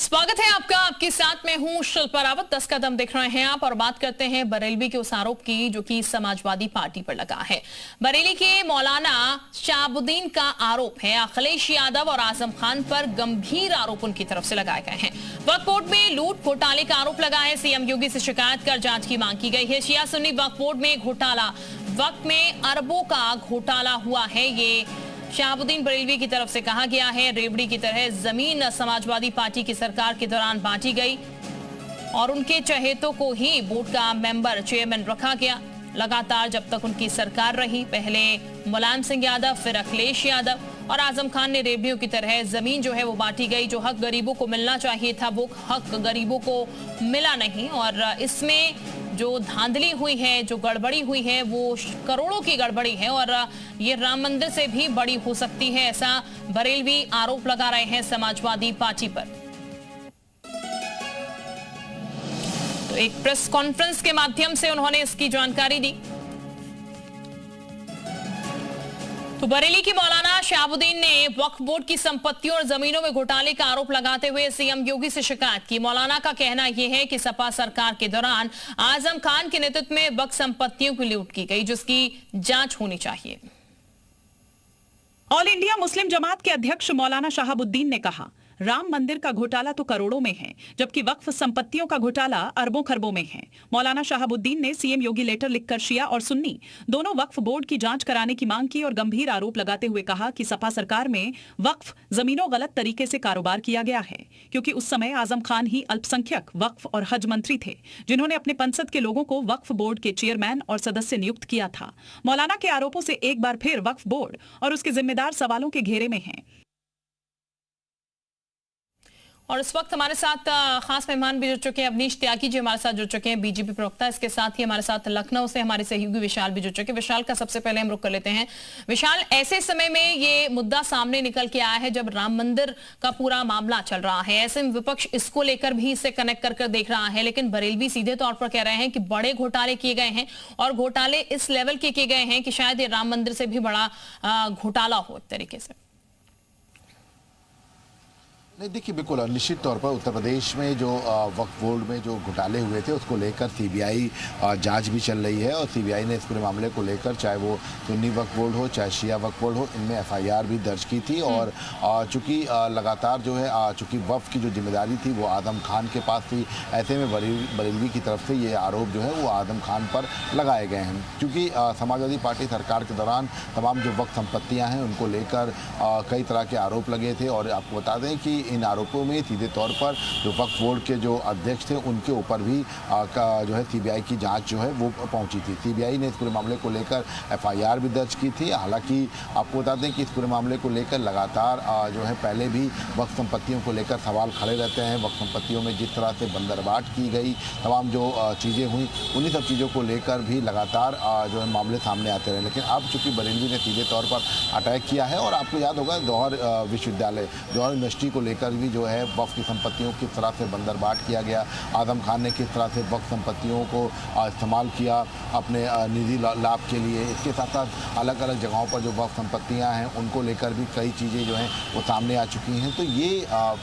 स्वागत है आपका। आपके साथ में हूं शिल्पा रावत। 10 कदम देख रहे हैं आप और बात करते हैं बरेलवी के उस आरोप की जो कि समाजवादी पार्टी पर लगा है। बरेली के मौलाना शहाबुद्दीन का आरोप है अखिलेश यादव और आजम खान पर गंभीर आरोप उनकी तरफ से लगाए गए हैं। वक्फ बोर्ड में लूट घोटाले का आरोप लगा है। सीएम योगी से शिकायत कर जांच की मांग की गई है। शिया सुन्नी वक्फ बोर्ड में घोटाला, वक्फ में अरबों का घोटाला हुआ है, ये शहाबुद्दीन बरेलवी की तरफ से कहा गया है। रेवड़ी की तरह जमीन समाजवादी पार्टी की सरकार के दौरान बांटी गई और उनके चहेतों को ही बोर्ड का मेंबर चेयरमैन रखा गया। लगातार जब तक उनकी सरकार रही, पहले मुलायम सिंह यादव, फिर अखिलेश यादव और आजम खान ने रेवड़ियों की तरह जमीन जो है वो बांटी गई। जो हक गरीबों को मिलना चाहिए था वो हक गरीबों को मिला नहीं और इसमें जो धांधली हुई है, जो गड़बड़ी हुई है, वो करोड़ों की गड़बड़ी है और ये राम मंदिर से भी बड़ी हो सकती है, ऐसा बरेलवी आरोप लगा रहे हैं समाजवादी पार्टी पर। तो एक प्रेस कॉन्फ्रेंस के माध्यम से उन्होंने इसकी जानकारी दी। तो बरेली की मौलाना शहाबुद्दीन ने वक्फ बोर्ड की संपत्तियों और जमीनों में घोटाले का आरोप लगाते हुए सीएम योगी से शिकायत की। मौलाना का कहना यह है कि सपा सरकार के दौरान आजम खान के नेतृत्व में वक्फ संपत्तियों की लूट की गई, जिसकी जांच होनी चाहिए। ऑल इंडिया मुस्लिम जमात के अध्यक्ष मौलाना शहाबुद्दीन ने कहा, राम मंदिर का घोटाला तो करोड़ों में है, जबकि वक्फ संपत्तियों का घोटाला अरबों खरबों में है। मौलाना शहाबुद्दीन ने सीएम योगी लेटर लिखकर शिया और सुन्नी दोनों वक्फ बोर्ड की जांच कराने की मांग की और गंभीर आरोप लगाते हुए कहा कि सपा सरकार में वक्फ जमीनों गलत तरीके से कारोबार किया गया है, क्योंकि उस समय आजम खान ही अल्पसंख्यक वक्फ और हज मंत्री थे, जिन्होंने अपने पंसद के लोगों को वक्फ बोर्ड के चेयरमैन और सदस्य नियुक्त किया था। मौलाना के आरोपों से एक बार फिर वक्फ बोर्ड और उसके जिम्मेदार सवालों के घेरे में हैं। और इस वक्त हमारे साथ खास मेहमान भी जुड़ चुके हैं। अवनीश त्यागी जी हमारे साथ जुड़ चुके हैं, बीजेपी प्रवक्ता। इसके साथ ही हमारे साथ लखनऊ से हमारे सहयोगी विशाल भी जुड़ चुके हैं। विशाल का सबसे पहले हम रुक कर लेते हैं। विशाल, ऐसे समय में ये मुद्दा सामने निकल के आया है जब राम मंदिर का पूरा मामला चल रहा है, ऐसे में विपक्ष इसको लेकर भी इसे कनेक्ट कर देख रहा है, लेकिन बरेलवी सीधे तौर पर कह रहे हैं कि बड़े घोटाले किए गए हैं और घोटाले इस लेवल के किए गए हैं कि शायद ये राम मंदिर से भी बड़ा घोटाला हो एक तरीके से। नहीं, देखिए, बिल्कुल निश्चित तौर पर उत्तर प्रदेश में जो वक्फ बोर्ड में जो घोटाले हुए थे उसको लेकर सीबीआई जांच भी चल रही है और सीबीआई ने इस पूरे मामले को लेकर, चाहे वो सुन्नी वक्फ बोर्ड हो चाहे शिया वक्फ बोर्ड हो, इनमें एफआईआर भी दर्ज की थी। और चूंकि लगातार जो है चूंकि वक्फ की जो जिम्मेदारी थी वो आजम खान के पास थी, ऐसे में बरेलवी की तरफ से ये आरोप जो है वो आजम खान पर लगाए गए हैं। क्योंकि समाजवादी पार्टी सरकार के दौरान तमाम जो वक्फ संपत्तियाँ हैं उनको लेकर कई तरह के आरोप लगे थे और आपको बता दें कि इन आरोपों में सीधे तौर पर जो वक्फ बोर्ड के जो अध्यक्ष थे उनके ऊपर भी जो है सीबीआई की जांच जो है वो पहुंची थी। सीबीआई ने इस पूरे मामले को लेकर एफआईआर भी दर्ज की थी। हालांकि आपको बता दें कि इस पूरे मामले को लेकर लगातार जो है पहले भी वक्फ संपत्तियों को लेकर सवाल खड़े रहते हैं। वक्फ संपत्तियों में जिस तरह से बंदरबाट की गई, तमाम जो चीज़ें हुई, उन्हीं सब चीज़ों को लेकर भी लगातार जो है मामले सामने आते रहे। लेकिन अब चूँकि बरेलवी ने सीधे तौर पर अटैक किया है और आपको याद होगा जौहर विश्वविद्यालय, जौहर यूनिवर्सिटी को लेकर भी जो है वक्फ की संपत्तियों किस तरह से बंदरबाट किया गया, आजम खान ने किस तरह से वक्फ संपत्तियों को इस्तेमाल किया अपने निजी लाभ के लिए। इसके साथ साथ अलग अलग जगहों पर जो वक्फ संपत्तियां हैं उनको लेकर भी कई चीज़ें जो हैं वो सामने आ चुकी हैं। तो ये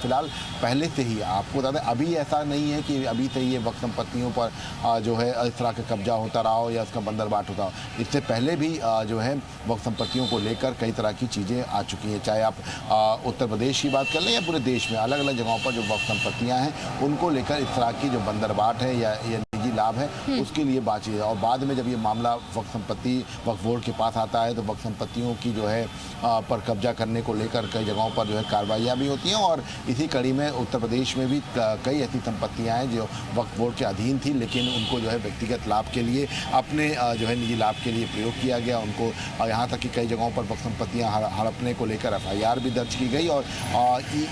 फिलहाल पहले से ही आपको बता दें, अभी ऐसा नहीं है कि अभी से ये वक्फ संपत्तियों पर जो है इस तरह का कब्जा होता रहा हो या उसका बंदरबाट होता हो। इससे पहले भी जो है वक्फ संपत्तियों को लेकर कई तरह की चीज़ें आ चुकी हैं। चाहे आप उत्तर प्रदेश की बात कर लें या पूरे देश में अलग अलग जगहों पर जो वक्फ संपत्तियां हैं उनको लेकर इस तरह की जो बंदरबाट है या निजी लाभ है उसके लिए बातचीत है। और बाद में जब ये मामला वक्फ बोर्ड के पास आता है तो वक्फ संपत्तियों की जो है पर कब्जा करने को लेकर कई जगहों पर जो है कार्रवाइयाँ भी होती हैं। और इसी कड़ी में उत्तर प्रदेश में भी कई ऐसी संपत्तियाँ हैं जो वक्फ बोर्ड के अधीन थी, लेकिन उनको जो है व्यक्तिगत लाभ के लिए, अपने जो है निजी लाभ के लिए प्रयोग किया गया। उनको यहाँ तक कि कई जगहों पर वक्फ संपत्तियाँ हड़पने को लेकर एफआईआर भी दर्ज की गई और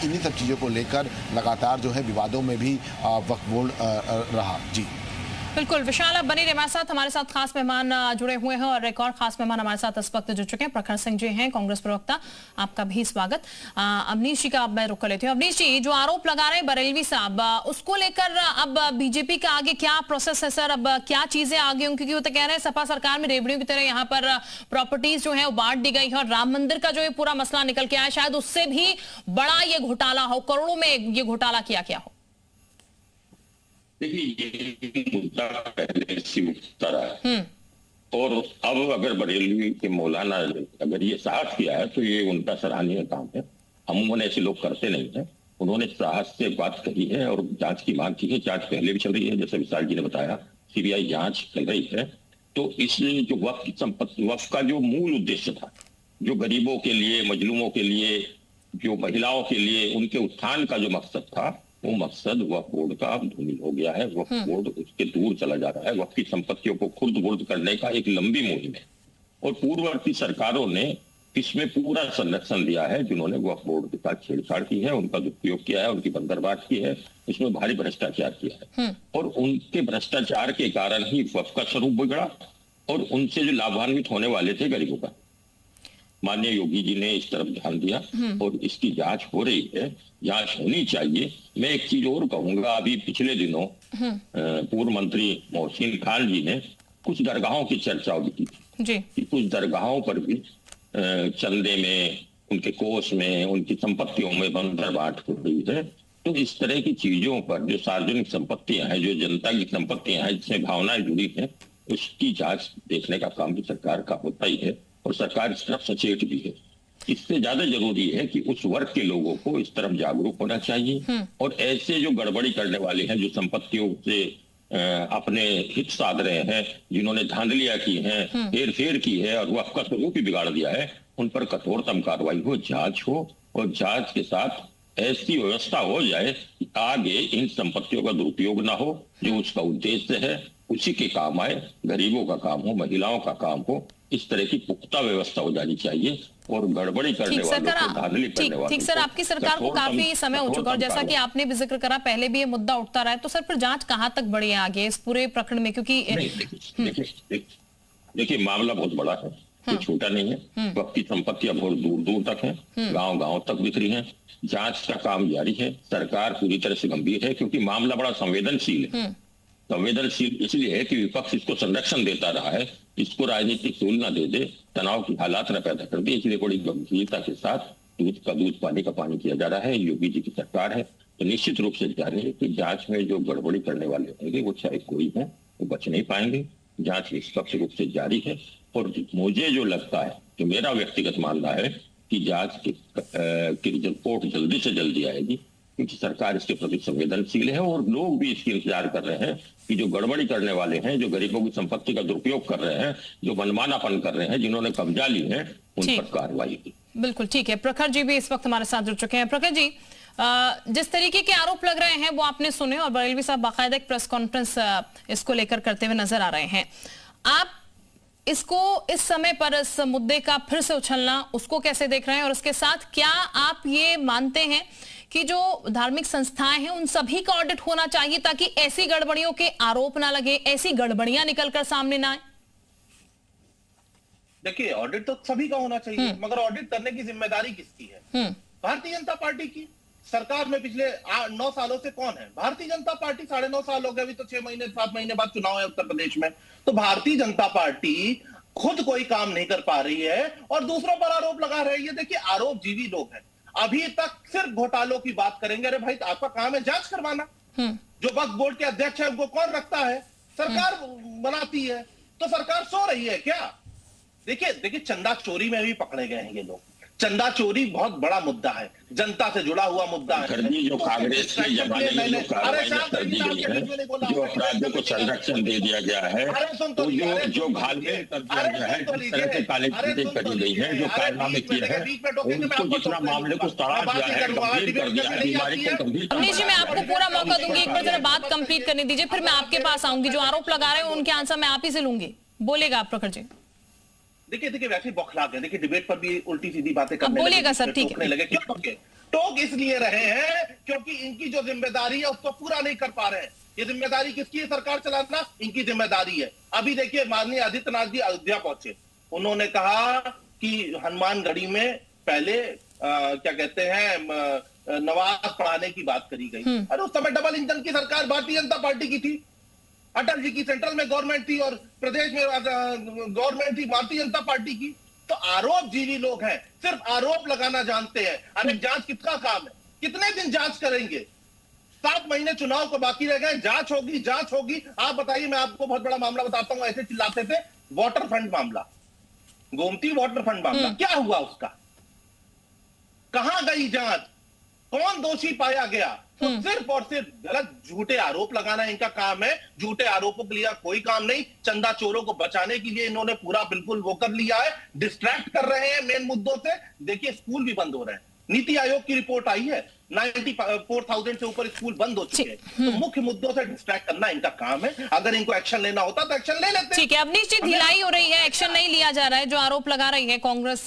इन्हीं सब चीज़ों को लेकर लगातार जो है विवादों में भी वक्फ बोर्ड रहा। जी बिल्कुल विशाल, आप बने रहिए हमारे साथ। हमारे साथ खास मेहमान जुड़े हुए हैं और एक और खास मेहमान हमारे साथ इस वक्त जुड़ चुके हैं। प्रखर सिंह जी हैं, कांग्रेस प्रवक्ता, आपका भी स्वागत। अवनीश जी का अब मैं रुक कर लेती हूँ। अवनीश जी, जो आरोप लगा रहे हैं बरेलवी साहब, उसको लेकर अब बीजेपी का आगे क्या प्रोसेस है सर? अब क्या चीजें आगे होंगी? क्योंकि वो तो कह रहे हैं सपा सरकार में रेवड़ियों की तरह यहाँ पर प्रॉपर्टीज जो है वो बांट दी गई है और राम मंदिर का जो ये पूरा मसला निकल के आया, शायद उससे भी बड़ा ये घोटाला हो, करोड़ों में ये घोटाला किया हो। देखिए, ये मुद्दा पहले से उठता रहा है और अब अगर बरेली के मौलाना अगर ये साहस किया है तो ये उनका सराहनीय काम है। अमूमन ऐसे लोग करते नहीं है। उन्होंने साहस से बात कही है और जांच की मांग की है। जांच पहले भी चल रही है, जैसे विशाल जी ने बताया, सीबीआई जांच चल रही है। तो इसलिए जो वक्फ की संपत्ति, वक्फ का जो मूल उद्देश्य था, जो गरीबों के लिए, मजलूमों के लिए, जो महिलाओं के लिए उनके उत्थान का जो मकसद था, वो मकसद वक्फ बोर्ड का अब धूमिल हो गया है। वक्फ बोर्ड उसके दूर चला जा रहा है। वक्फ की संपत्तियों को खुर्द-बुर्द करने का एक लंबी मुहिम है और पूर्ववर्ती सरकारों ने इसमें पूरा संरक्षण दिया है। जिन्होंने वक्फ बोर्ड के साथ छेड़छाड़ की है, उनका दुरुपयोग किया है, उनकी बंदरबाट की है, इसमें भारी भ्रष्टाचार किया है और उनके भ्रष्टाचार के कारण ही वक्फ का स्वरूप बिगड़ा और उनसे जो लाभान्वित होने वाले थे गरीबों का। माननीय योगी जी ने इस तरफ ध्यान दिया और इसकी जांच हो रही है, जांच होनी चाहिए। मैं एक चीज और कहूंगा, अभी पिछले दिनों पूर्व मंत्री मोहसिन खान जी ने कुछ दरगाहों की चर्चा भी की थी कि कुछ दरगाहों पर भी चंदे में, उनके कोष में, उनकी संपत्तियों में बंदरबाट हो रही है। तो इस तरह की चीजों पर जो सार्वजनिक संपत्तियां हैं, जो जनता की संपत्तियां हैं, जिसमें भावनाएं जुड़ी हैं, उसकी जांच देखने का काम भी सरकार का होता ही है और सरकार इस तरफ सचेत भी है। इससे ज्यादा जरूरी है कि उस वर्ग के लोगों को इस तरफ जागरूक होना चाहिए और ऐसे जो गड़बड़ी करने वाले हैं, जो संपत्तियों से अपने हित साध रहे हैं, जिन्होंने धांधलियां की हैं, हेर फेर की है और वक्फ का स्वरूप भी बिगाड़ दिया है, उन पर कठोरतम कार्रवाई हो, जांच हो और जांच के साथ ऐसी व्यवस्था हो जाए कि आगे इन संपत्तियों का दुरुपयोग ना हो। जो उसका उद्देश्य है उसी के काम आए, गरीबों का काम हो, महिलाओं का काम हो, इस तरह की पुख्ता व्यवस्था हो जानी चाहिए और गड़बड़ी करने वालों को, धांधली करने वालों को। ठीक सर, आपकी सरकार को काफी समय हो चुका और जैसा कि आपने भी जिक्र करा, पहले भी ये मुद्दा उठता रहा है, तो सर फिर जांच कहां तक बढ़ी है आगे इस पूरे प्रकरण में? क्योंकि देखिए, मामला बहुत बड़ा है, कोई छोटा नहीं है। वक्फ की संपत्तियां बहुत दूर दूर तक है, गांव गांव तक बिखरी है। जांच का काम जारी है। सरकार पूरी तरह से गंभीर है क्योंकि मामला बड़ा संवेदनशील है। संवेदनशील इसलिए है कि विपक्ष इसको संरक्षण देता रहा है, इसको राजनीतिक सूल न दे दे, तनाव की हालात न पैदा कर दे, इसलिए बड़ी गंभीरता के साथ दूध का दूध, पानी का पानी किया जा रहा है। योगी जी की सरकार है तो निश्चित रूप से जारी है कि जांच में जो गड़बड़ी करने वाले होंगे, वो चाहे कोई हो, वो बच नहीं पाएंगे। जांच निष्पक्ष रूप से जारी है और मुझे जो लगता है, जो मेरा व्यक्तिगत मानना है कि जांच की रिपोर्ट जल्दी से जल्दी आएगी क्योंकि सरकार इसके प्रति संवेदनशील है और लोग भी इसकी इंतजार कर रहे हैं कि जो गड़बड़ी करने वाले हैं, जो गरीबों की संपत्ति का दुरुपयोग कर रहे हैं, जो मनमानापन कर रहे हैं, जिन्होंने कब्जा ली है, उन पर कार्रवाई की। बिल्कुल ठीक है। प्रखर जी भी इस वक्त हमारे साथ जुड़ चुके हैं। प्रखर जी, जिस तरीके के आरोप लग रहे हैं वो आपने सुने और बरेलवी साहब बाकायदा एक प्रेस कॉन्फ्रेंस इसको लेकर करते हुए नजर आ रहे हैं। आप इसको इस समय पर इस मुद्दे का फिर से उछलना, उसको कैसे देख रहे हैं? और इसके साथ क्या आप ये मानते हैं कि जो धार्मिक संस्थाएं हैं उन सभी का ऑडिट होना चाहिए ताकि ऐसी गड़बड़ियों के आरोप ना लगे, ऐसी गड़बड़ियां निकलकर सामने ना आए? देखिए, ऑडिट तो सभी का होना चाहिए, मगर ऑडिट करने की जिम्मेदारी किसकी है? भारतीय जनता पार्टी की। सरकार में पिछले 9 सालों से कौन है? भारतीय जनता पार्टी। 9.5 साल हो गए, अभी तो 6 महीने 7 महीने बाद चुनाव है उत्तर प्रदेश में। तो भारतीय जनता पार्टी खुद कोई काम नहीं कर पा रही है और दूसरों पर आरोप लगा रही है। देखिए, आरोप जीवी लोग हैं। अभी तक सिर्फ घोटालों की बात करेंगे। अरे भाई, आपका काम है जांच करवाना। जो वक्फ बोर्ड के अध्यक्ष है उनको कौन रखता है? सरकार बनाती है। तो सरकार सो रही है क्या? देखिए, चंदा चोरी में भी पकड़े गए हैं ये लोग। चंदा चोरी बहुत बड़ा मुद्दा है, जनता से जुड़ा हुआ मुद्दा है। जो कांग्रेस के जमाने में जो कार्रवाइयां कर दी गई है, जो अपराधियों को संरक्षण दे दिया गया है, तो जो घालमेल कर दिया गया है, जिस तरह से काले धंधे करी गई है, जो कारनामे किए हैं, उनको जितना मामले को सड़ा दिया है, गंभीर कर दिया है, बीमारी को गंभीर। अवनीश जी, मैं आपको पूरा मौका दूंगी, एक बार जरा बात कंप्लीट करने दीजिए, फिर मैं आपके पास आऊंगी। जो आरोप लगा रहे हैं उनके आंसर मैं आप ही से लूंगी। बोलेगा आप प्रखर जी। देखिए, वैसे ही बौखला गए। देखिए, डिबेट पर भी उल्टी सीधी बातें करने बोलेगा सर, ठीक है। लगे। क्यों टोक इसलिए रहे हैं क्योंकि इनकी जो जिम्मेदारी है उसको पूरा नहीं कर पा रहे हैं। ये जिम्मेदारी किसकी है? सरकार चलाना इनकी जिम्मेदारी है। अभी देखिए माननीय आदित्यनाथ जी अयोध्या पहुंचे, उन्होंने कहा कि हनुमानगढ़ी में पहले क्या कहते हैं नमाज पढ़ाने की बात करी गई। अरे उस समय डबल इंजन की सरकार भारतीय जनता पार्टी की थी, अटल जी की सेंट्रल में गवर्नमेंट थी और प्रदेश में गवर्नमेंट थी भारतीय जनता पार्टी की। तो आरोप जीवी लोग हैं, सिर्फ आरोप लगाना जानते हैं। अरे जांच किसका काम है? कितने दिन जांच करेंगे? 7 महीने चुनाव को बाकी रह गए, जांच होगी जांच होगी। आप बताइए, मैं आपको बहुत बड़ा मामला बताता हूं। ऐसे चिल्लाते थे वाटर फ्रंट मामला, गोमती वाटर फ्रंट मामला, क्या हुआ उसका? कहां गई जांच? कौन दोषी पाया गया? तो सिर्फ और सिर्फ गलत झूठे आरोप लगाना इनका काम है। झूठे आरोपों के लिए कोई काम नहीं। चंदा चोरों को बचाने के लिए इन्होंने पूरा बिल्कुल वो कर लिया है, डिस्ट्रैक्ट कर रहे हैं मेन मुद्दों से। देखिए स्कूल भी बंद हो रहे हैं, नीति आयोग की रिपोर्ट आई है 94,000 से ऊपर स्कूल बंद हो चुके हैं। तो मुख्य मुद्दों से डिस्ट्रैक्ट करना इनका काम है। अगर इनको एक्शन लेना होता तो एक्शन ले लेते। ठीक है, अवनीश जी, ढिलाई हो रही है, एक्शन नहीं लिया जा रहा है। जो आरोप लगा रही है कांग्रेस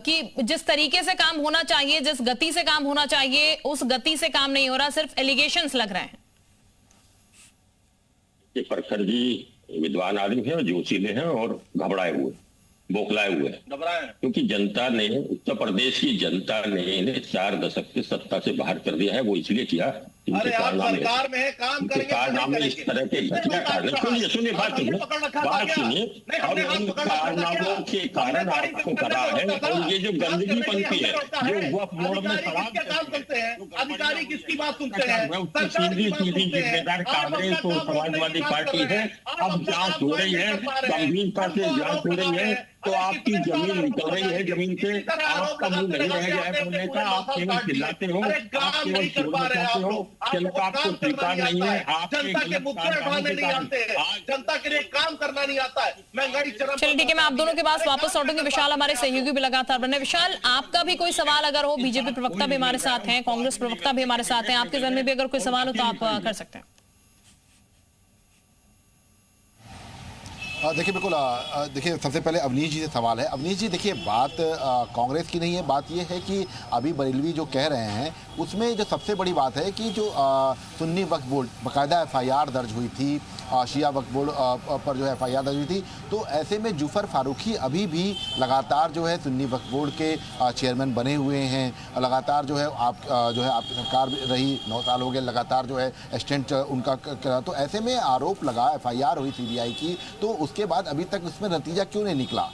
की जिस तरीके से काम होना चाहिए, जिस गति से काम होना चाहिए, उस गति से काम नहीं हो रहा, सिर्फ एलिगेशंस लग रहे हैं। ये प्रखर जी विद्वान आदमी है और जोशीले हैं और घबराए हुए, बौखलाए हुए हैं। क्योंकि जनता ने, उत्तर प्रदेश की जनता ने इन्हें 4 दशक से सत्ता से बाहर कर दिया है। वो इसलिए किया, अरे आप सरकार में है, काम करेंगे, कारनामे इस तरह के घटना कारण। सुनिए बात सुनिए अब इन कारनामों के कारण आपको करा है। और ये जो गंदगी बनती है, जो वक्फ बोर्ड में काम करते हैं, अधिकारी किसकी बात सुनते हैं? सीधी जिम्मेदार कांग्रेस और समाजवादी पार्टी है। अब जांच हो रही है, गंभीरता से जांच हो रही है। तो आपकी जमीन निकल रही है, जमीन से आपका मुंह नहीं रह गया है बोलने का। आप केवल चिल्लाते हो, आप केवल शोर मचाते हो, जनता आपको स्वीकार नहीं है। जनता के मुद्दे उठाने नहीं आते हैं, जनता के लिए काम करना नहीं आता है। महंगाई चरम। चलिए ठीक है, मैं आप दोनों के पास वापस लौटूंगी। विशाल हमारे सहयोगी भी लगातार बने। विशाल, आपका भी कोई सवाल अगर हो, बीजेपी प्रवक्ता भी हमारे साथ हैं, कांग्रेस प्रवक्ता भी हमारे साथ हैं, आपके जहन में भी अगर कोई सवाल हो तो आप कर सकते हैं। देखिए बिल्कुल, देखिए सबसे पहले अवनीश जी से सवाल है। अवनीश जी देखिए, बात कांग्रेस की नहीं है, बात ये है कि अभी बरेलवी जो कह रहे हैं उसमें जो सबसे बड़ी बात है कि जो सुन्नी वक्फ बोर्ड बाकायदा FIR दर्ज हुई थी, शिया वक्फ बोर्ड पर जो है FIR दर्ज हुई थी। तो ऐसे में जुफर फारूकी अभी भी लगातार जो है सुन्नी वक्फ बोर्ड के चेयरमैन बने हुए हैं। लगातार जो है आपकी सरकार रही, 9 साल हो गए, लगातार जो है असिस्टेंट उनका करा। तो ऐसे में आरोप लगा, FIR हुई CBI की, तो उसके बाद अभी तक उसमें नतीजा क्यों नहीं निकला?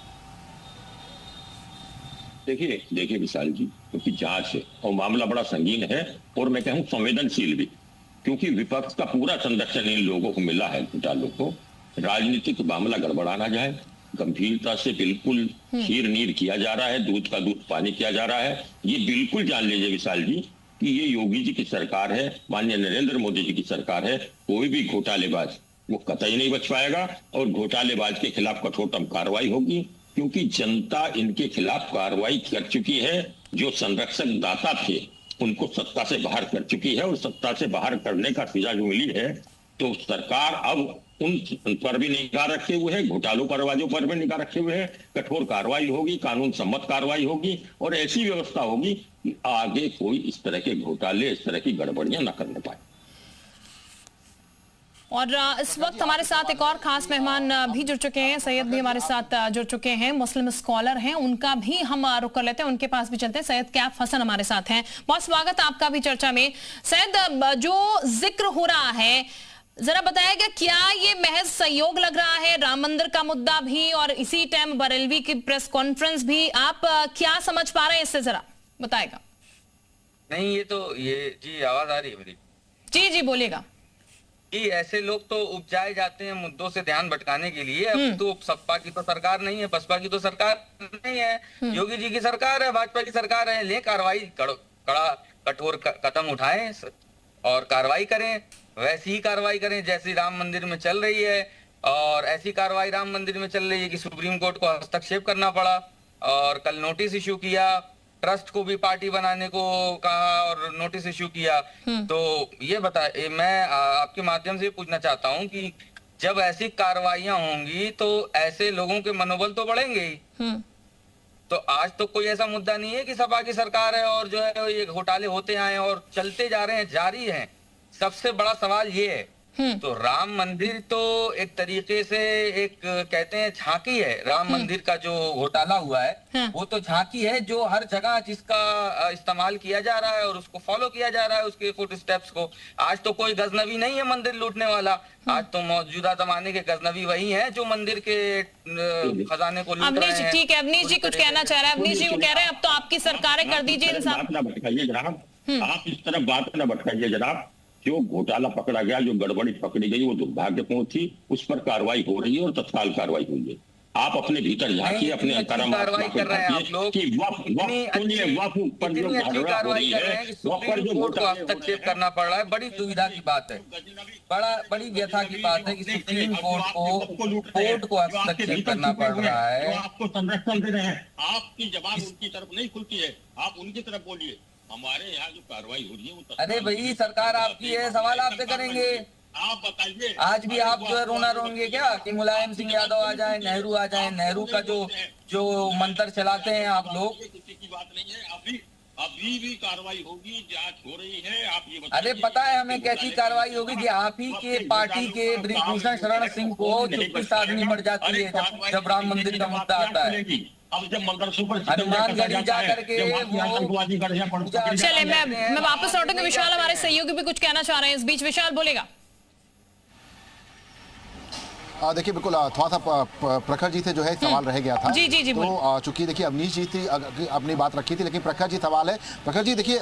देखिए विशाल जी, क्योंकि जांच है और मामला बड़ा संगीन है और मैं कहूँ संवेदनशील भी, क्योंकि विपक्ष का पूरा संरक्षण इन लोगों को मिला है, घोटालों को। राजनीतिक मामला गड़बड़ा ना जाए, गंभीरता से बिल्कुल खीर नीर किया जा रहा है, दूध का दूध पानी किया जा रहा है। ये बिल्कुल जान लीजिए विशाल जी कि ये योगी जी की सरकार है, माननीय नरेंद्र मोदी जी की सरकार है। कोई भी घोटालेबाज वो कतई नहीं बच पाएगा और घोटालेबाज के खिलाफ कठोरतम कार्रवाई होगी, क्योंकि जनता इनके खिलाफ कार्रवाई कर चुकी है। जो संरक्षक दाता थे उनको सत्ता से बाहर कर चुकी है और सत्ता से बाहर करने का सजा जो मिली है, तो सरकार अब उन पर भी निगाह रखे हुए है, घोटालों परवाजों पर भी निगाह रखे हुए हैं। कठोर कार्रवाई होगी, कानून सम्मत कार्रवाई होगी और ऐसी व्यवस्था होगी कि आगे कोई इस तरह के घोटाले, इस तरह की गड़बड़ियां न करने पाए। और इस वक्त हमारे साथ एक और खास मेहमान भी जुड़ चुके हैं, सैयद भी हमारे साथ जुड़ चुके हैं, मुस्लिम स्कॉलर हैं, उनका भी हम रुख कर लेते हैं, उनके पास भी चलते हैं। सैयद कैफ हसन हमारे साथ हैं, बहुत स्वागत आपका भी चर्चा में। सैयद, जो जिक्र हो रहा है, जरा बताएगा क्या ये महज सहयोग लग रहा है? राम मंदिर का मुद्दा भी और इसी टाइम बरेलवी की प्रेस कॉन्फ्रेंस भी, आप क्या समझ पा रहे हैं इससे, जरा बताएगा। नहीं, ये जी आवाज आ रही है मेरी? जी बोलिएगा। कि ऐसे लोग तो उपजाए जाते हैं मुद्दों से ध्यान भटकाने के लिए। अब तो सपा की तो सरकार नहीं है, बसपा की तो सरकार नहीं है, योगी जी की सरकार है, भाजपा की सरकार है। ले कार्रवाई कड़ा कठोर कदम उठाएं और कार्रवाई करें, वैसी ही कार्रवाई करें जैसी राम मंदिर में चल रही है। और ऐसी कार्रवाई राम मंदिर में चल रही है कि सुप्रीम कोर्ट को हस्तक्षेप करना पड़ा और कल नोटिस इश्यू किया, ट्रस्ट को भी पार्टी बनाने को कहा और नोटिस इश्यू किया। तो ये बताए, मैं आपके माध्यम से पूछना चाहता हूं कि जब ऐसी कार्रवाइयां होंगी तो ऐसे लोगों के मनोबल तो बढ़ेंगे ही। तो आज तो कोई ऐसा मुद्दा नहीं है कि सपा की सरकार है और जो है ये घोटाले होते आए और चलते जा रहे हैं, जारी हैं। सबसे बड़ा सवाल ये है, तो राम मंदिर तो एक तरीके से एक कहते हैं झांकी है। राम मंदिर का जो घोटाला हुआ है वो तो झांकी है, जो हर जगह जिसका इस्तेमाल किया जा रहा है और उसको फॉलो किया जा रहा है, उसके फुट स्टेप्स को। आज तो कोई गजनवी नहीं है मंदिर लूटने वाला, आज तो मौजूदा जमाने के गजनवी वही हैं जो मंदिर के खजाने को लूट रहे हैं। ठीक है, अवनीश जी कुछ कहना चाह रहे हैं। अवनीश जी वो कह रहे हैं अब तो आपकी सरकारें कर दीजिए इंसाफ। बात ना भटकाइए जनाब, आप इस तरह बात ना भटकाइए जनाब। जो घोटाला पकड़ा गया, जो गड़बड़ी पकड़ी गई, वो दुर्भाग्यपूर्ण थी। उस पर कार्रवाई हो रही है और तत्काल कार्रवाई हुई है। आप अपने भीतर झांकिए, अपने कार्रवाई कर रहे हैं आप लोग कि वक्फ पर जो कार्रवाई कर रहे हैं कि सुप्रीम कोर्ट को हस्तक्षेप करना पड़ रहा है। बड़ी दुविधा की बात है, बड़ी व्यथा की बात है कि सुप्रीम कोर्ट को हस्तक्षेप करना पड़ रहा है। आपको संरक्षण दे रहे हैं, आपकी जबान उनकी तरफ नहीं खुलती है, आप उनकी तरफ बोलिए। हमारे यहाँ जो कार्रवाई हो रही है वो अरे भाई सरकार आपकी है, सवाल आपसे करेंगे। आप बताइए, आज भी आप जो है रोना रोएंगे क्या कि मुलायम सिंह यादव आ जाए, नेहरू आ जाए? नेहरू का जो मंत्र चलाते हैं आप लोग। किसी की बात नहीं है, अभी भी कार्रवाई होगी, जांच हो रही है। आप ये बताइए, अरे पता है हमें कैसी कार्रवाई होगी कि आप ही के पार्टी के बृजभूषण शरण सिंह को चुप्पी साधनी पड़ जाती है जब राम मंदिर का मुद्दा आता है। अब जब हनुमानगढ़ी जा करके चले मैं वापस लौटूंगी। विशाल हमारे सहयोगी भी कुछ कहना चाह रहे हैं इस बीच। विशाल बोलेगा। देखिए बिल्कुल थोड़ा सा प्रखर जी से जो है सवाल रह गया था। जी तो चूंकि देखिए अवनीश जी थी अपनी बात रखी थी, लेकिन प्रखर जी सवाल है। प्रखर जी देखिए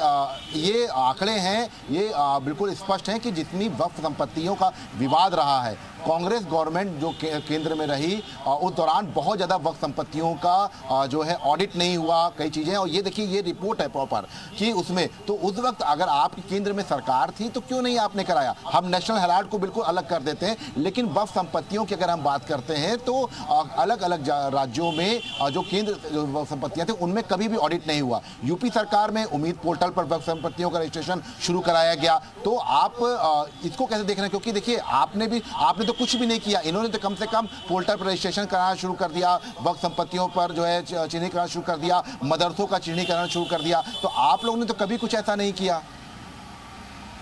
ये आंकड़े हैं, ये बिल्कुल स्पष्ट हैं कि जितनी वक्फ संपत्तियों का विवाद रहा है, कांग्रेस गवर्नमेंट जो केंद्र में रही उस दौरान बहुत ज़्यादा वक्फ संपत्तियों का जो है ऑडिट नहीं हुआ, कई चीज़ें। और ये देखिए ये रिपोर्ट है प्रॉपर कि उसमें तो उस वक्त अगर आपके केंद्र में सरकार थी तो क्यों नहीं आपने कराया। हम नेशनल हेराल्ड को बिल्कुल अलग कर देते हैं, लेकिन वक्फ संपत्तियों की अगर हम बात करते हैं तो अलग अलग राज्यों में जो केंद्र वक्फ संपत्तियां थी उनमें कभी भी ऑडिट नहीं हुआ। यूपी सरकार में उम्मीद पोर्टल पर वक्फ संपत्तियों का रजिस्ट्रेशन शुरू कराया गया। तो आप इसको कैसे देख रहे हैं? क्योंकि देखिए आपने तो कुछ भी नहीं किया, इन्होंने तो कम से कम पोर्टल पर रजिस्ट्रेशन कराना शुरू कर दिया, वक्फ संपत्तियों पर जो है चिन्हित कराना शुरू कर दिया, मदरसों का चिन्हित कराना शुरू कर दिया। तो आप लोगों ने तो कभी कुछ ऐसा नहीं किया।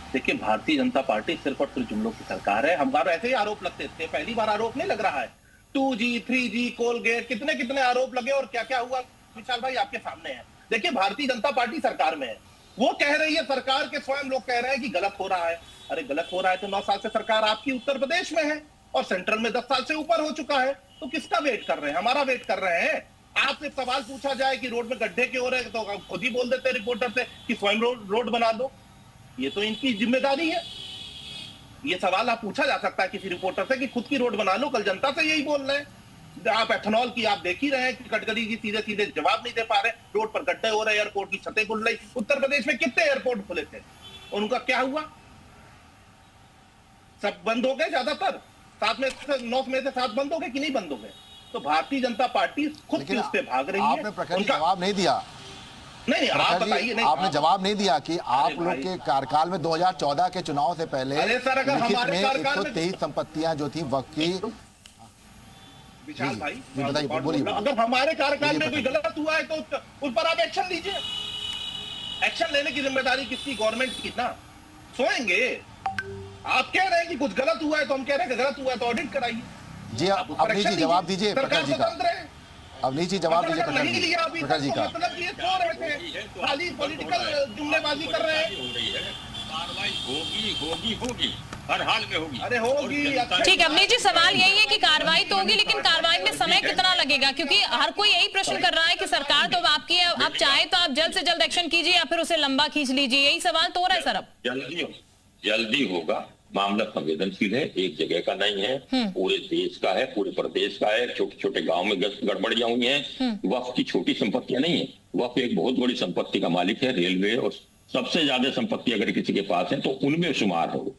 देखिए भारतीय जनता पार्टी सिर्फ और सिर्फ जुमलों की सरकार है। हमारे ऐसे ही आरोप लगते थे, पहली बार आरोप नहीं लग रहा है। 2G 3G कोलगेट कितने कितने आरोप लगे और क्या क्या हुआ विशाल भाई आपके सामने है। देखिए भारतीय जनता पार्टी सरकार में है, वो कह रही है, सरकार के स्वयं लोग कह रहे हैं कि गलत हो रहा है। अरे गलत हो रहा है तो 9 साल से सरकार आपकी उत्तर प्रदेश में है और सेंट्रल में 10 साल से ऊपर हो चुका है, तो किसका वेट कर रहे हैं? हमारा वेट कर रहे हैं। आपसे सवाल पूछा जाए कि रोड में गड्ढे क्यों हो रहे हैं तो आप खुद ही बोल देते हैं रिपोर्टर से कि स्वयं रोड बना दो। ये तो इनकी जिम्मेदारी है। ये सवाल आप पूछा जा सकता है किसी रिपोर्टर से कि खुद की रोड बना लो। कल जनता से यही बोल रहे हैं। आप एथेनॉल की आप देख ही रहे हैं कि गडकरी जी सीधे सीधे जवाब नहीं दे पा रहे। रोड पर गड्ढे हो रहे, एयरपोर्ट की छतें खुल रही। उत्तर प्रदेश में कितने एयरपोर्ट खुले थे, उनका क्या हुआ? सब बंद हो गए, ज्यादातर 7 में से 9 में से 7 बंद हो गए कि नहीं बंद हो गए? तो भारतीय जनता पार्टी खुद की उस पर भाग रही है। आपने प्रखर जवाब नहीं दिया। नहीं आप बताइए। नहीं आपने जवाब नहीं दिया कि आप लोग के कार्यकाल में 2014 के चुनाव से पहले सर, अगर हमारे कार्यकाल में 123 संपत्तियां जो थी वक्त की। विशाल भाई बताइए, बोलिए। अगर हमारे कार्यकाल में कोई गलत हुआ है तो उस पर आप एक्शन लीजिए। एक्शन लेने की जिम्मेदारी किसकी? गवर्नमेंट की ना। सोएंगे आप कह रहे हैं कि कुछ गलत हुआ है तो हम कह रहे हैं कि गलत हुआ है तो ऑडिट कराइए। जी अवनीश जी जवाब दीजिए प्रखर जी का। अवनीश जी जवाब दीजिए प्रखर जी का। मतलब ये सो रहे थे, खाली पॉलिटिकल जुमलेबाजी कर रहे हैं। कार्रवाई होगी हर हाल में होगी। अरे होगी। ठीक है अवनीश जी, सवाल यही है कि कार्रवाई तो होगी, लेकिन कार्रवाई में समय कितना लगेगा? क्योंकि हर कोई यही प्रश्न कर रहा है कि सरकार तो आपकी है, आप चाहे तो आप जल्द से जल्द एक्शन कीजिए या फिर उसे लंबा खींच लीजिए। यही सवाल तो हो रहा है सर। अब जल्दी होगा। मामला संवेदनशील है, एक जगह का नहीं है, पूरे देश का है, पूरे प्रदेश का है। छोटे छोटे गांव में गड़बड़ियां हुई हैं। वक्फ की छोटी संपत्तियां नहीं है, वक्फ एक बहुत बड़ी संपत्ति का मालिक है। रेलवे और सबसे ज्यादा संपत्ति अगर किसी के पास है तो उनमें शुमार हो।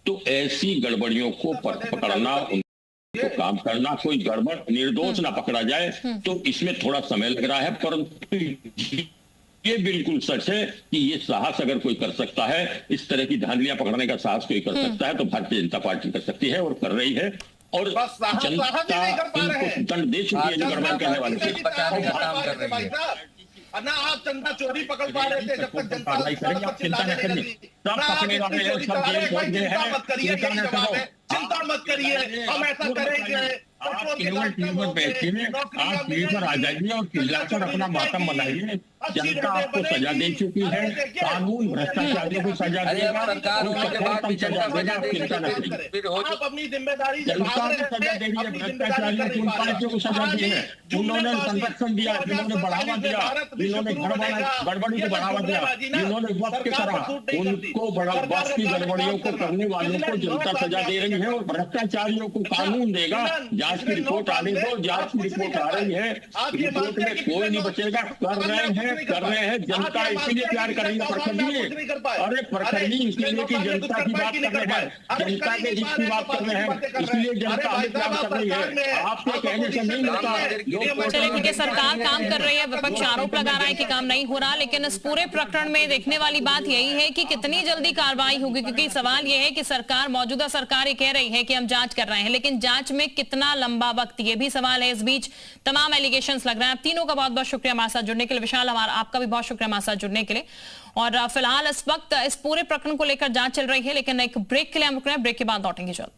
तो ऐसी गड़बड़ियों को पकड़ना, उनको काम करना, कोई गड़बड़ निर्दोष ना पकड़ा जाए, तो इसमें थोड़ा समय लग रहा है। परंतु ये बिल्कुल सच है कि ये साहस अगर कोई कर सकता है, इस तरह की धांधलियां पकड़ने का साहस कोई कर सकता है, तो भारतीय जनता पार्टी कर सकती है और कर रही है। और बस साहब ही नहीं कर पा रहे हैं। दंड दे चुकी है जो गड़बड़ करने वाले थे। बचाने का काम कर रही है। ना आप चंदा चोरी पकड़ पा रहे थे जब तक जनता कार्रवाई करेंगे, आप चिंता न करिए। सब पकड़े वाले हैं, सब जेल पहुंच गए हैं, मत करिए, चिंता न करो। चिंता मत करिए, हम ऐसा करेंगे। आप केवल टीम पर बैठिए, आप टीम पर आ जाइए और चिल्लाकर अपना मातम मनाइए। जनता आपको सजा दे चुकी है, कानून भ्रष्टाचारियों को सजा देगा, सरकार होने के बाद भी जनता सजा देगी, फिर हो आप अपनी जिम्मेदारी से जनता भाग को रहे सजा थे, देगी है। अपनी भ्रष्टाचारियों को उन पार्टियों को सजा दी है, उन्होंने संरक्षण दिया, जिन्होंने बढ़ावा दिया, जिन्होंने गड़बड़ी को बढ़ावा दिया, जिन्होंने वक्त करा, उनको वक्त की गड़बड़ियों को करने वालों को जनता सजा दे रही है और भ्रष्टाचारियों को कानून देगा। जांच की रिपोर्ट आने दो, जांच की रिपोर्ट आ रही है, रिपोर्ट में कोई नहीं बचेगा। कर रहे हैं जनता इसलिए प्यार करेंगे प्रखंडी, अरे प्रखंडी इसलिए कि जनता की बात कर रहे हैं, जनता के हित की बात कर रहे हैं, इसलिए जनता हमें प्यार कर रही है। आपके कहने से नहीं होता। चलिए ठीक है, सरकार काम कर रही है, विपक्ष आरोप लगा रहा है कि काम नहीं हो रहा, लेकिन इस पूरे प्रकरण में देखने वाली बात यही है कि कितनी जल्दी कार्रवाई होगी, क्योंकि सवाल यह है कि सरकार, मौजूदा सरकार ये कह रही है कि हम जांच कर रहे हैं, लेकिन जांच में कितना लंबा वक्त, ये भी सवाल है। इस बीच तमाम एलिगेशंस लग रहे हैं। आप तीनों का बहुत बहुत शुक्रिया हमारे साथ जुड़ने के लिए। विशाल, आपका भी बहुत शुक्रिया हमारे साथ जुड़ने के लिए। और फिलहाल इस वक्त इस पूरे प्रकरण को लेकर जांच चल रही है, लेकिन एक ब्रेक के लिए हम रुक रहे हैं, ब्रेक के बाद लौटेंगे जल्द।